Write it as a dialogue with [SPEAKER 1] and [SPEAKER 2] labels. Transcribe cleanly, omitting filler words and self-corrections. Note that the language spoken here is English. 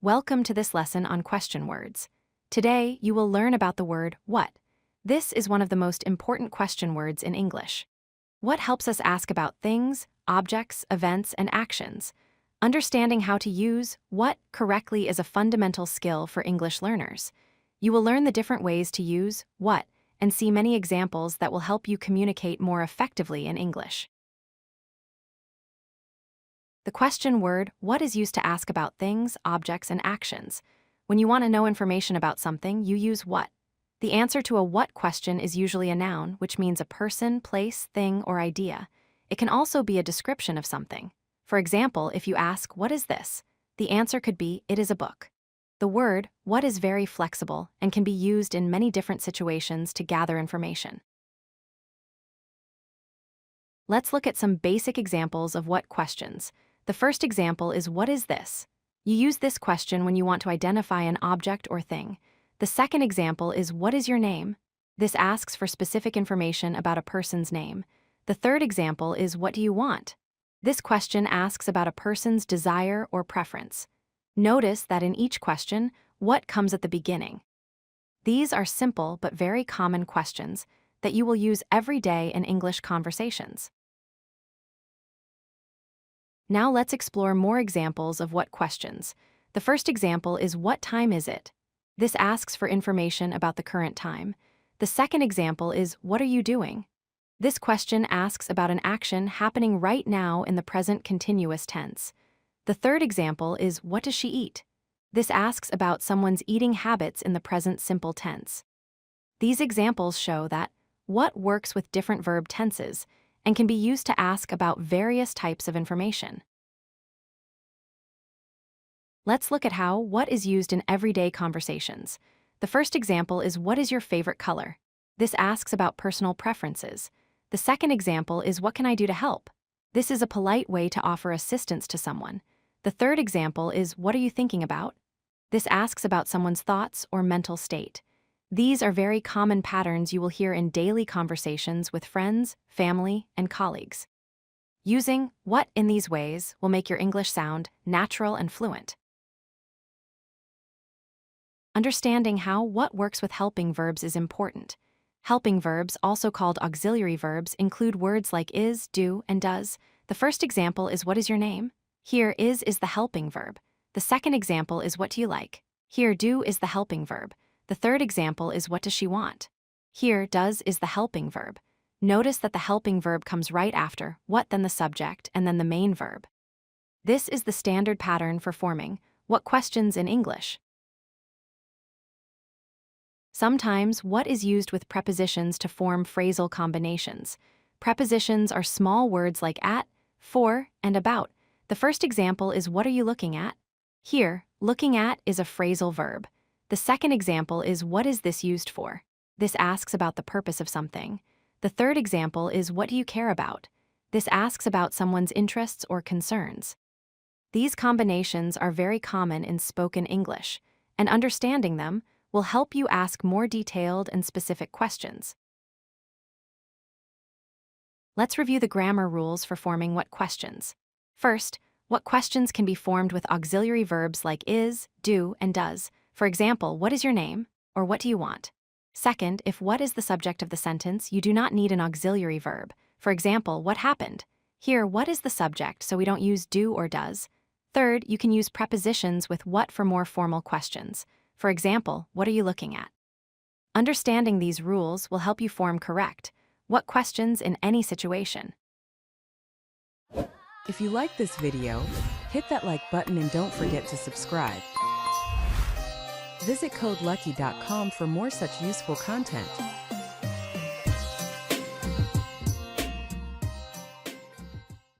[SPEAKER 1] Welcome to this lesson on question words. Today, you will learn about the word what. This is one of the most important question words in English. What helps us ask about things, objects, events, and actions. Understanding how to use what correctly is a fundamental skill for English learners. You will learn the different ways to use what and see many examples that will help you communicate more effectively in English. The question word what is used to ask about things, objects, and actions. When you want to know information about something, you use what. The answer to a what question is usually a noun, which means a person, place, thing, or idea. It can also be a description of something. For example, if you ask, "What is this?" the answer could be, "It is a book." The word what is very flexible and can be used in many different situations to gather information. Let's look at some basic examples of what questions. The first example is what is this? You use this question when you want to identify an object or thing. The second example is what is your name? This asks for specific information about a person's name. The third example is what do you want? This question asks about a person's desire or preference. Notice that in each question, what comes at the beginning. These are simple but very common questions that you will use every day in English conversations. Now let's explore more examples of what questions. The first example is what time is it? This asks for information about the current time. The second example is what are you doing? This question asks about an action happening right now in the present continuous tense. The third example is what does she eat? This asks about someone's eating habits in the present simple tense. These examples show that what works with different verb tenses and can be used to ask about various types of information. Let's look at how what is used in everyday conversations. The first example is what is your favorite color? This asks about personal preferences. The second example is what can I do to help? This is a polite way to offer assistance to someone. The third example is what are you thinking about? This asks about someone's thoughts or mental state. These are very common patterns you will hear in daily conversations with friends, family, and colleagues. Using what in these ways will make your English sound natural and fluent. Understanding how what works with helping verbs is important. Helping verbs, also called auxiliary verbs, include words like is, do, and does. The first example is what is your name? Here is the helping verb. The second example is what do you like? Here do is the helping verb. The third example is what does she want? Here does is the helping verb. Notice that the helping verb comes right after what, then the subject, and then the main verb. This is the standard pattern for forming what questions in English. Sometimes what is used with prepositions to form phrasal combinations. Prepositions are small words like at, for, and about. The first example is what are you looking at? Here, looking at is a phrasal verb. The second example is what is this used for? This asks about the purpose of something. The third example is what do you care about? This asks about someone's interests or concerns. These combinations are very common in spoken English, and understanding them will help you ask more detailed and specific questions. Let's review the grammar rules for forming what questions. First, what questions can be formed with auxiliary verbs like is, do, and does. For example, what is your name? Or what do you want? Second, if what is the subject of the sentence, you do not need an auxiliary verb. For example, what happened? Here, what is the subject, so we don't use do or does. Third, you can use prepositions with what for more formal questions. For example, what are you looking at? Understanding these rules will help you form correct what questions in any situation.
[SPEAKER 2] If you like this video, hit that like button and don't forget to subscribe. Visit codelucky.com for more such useful content.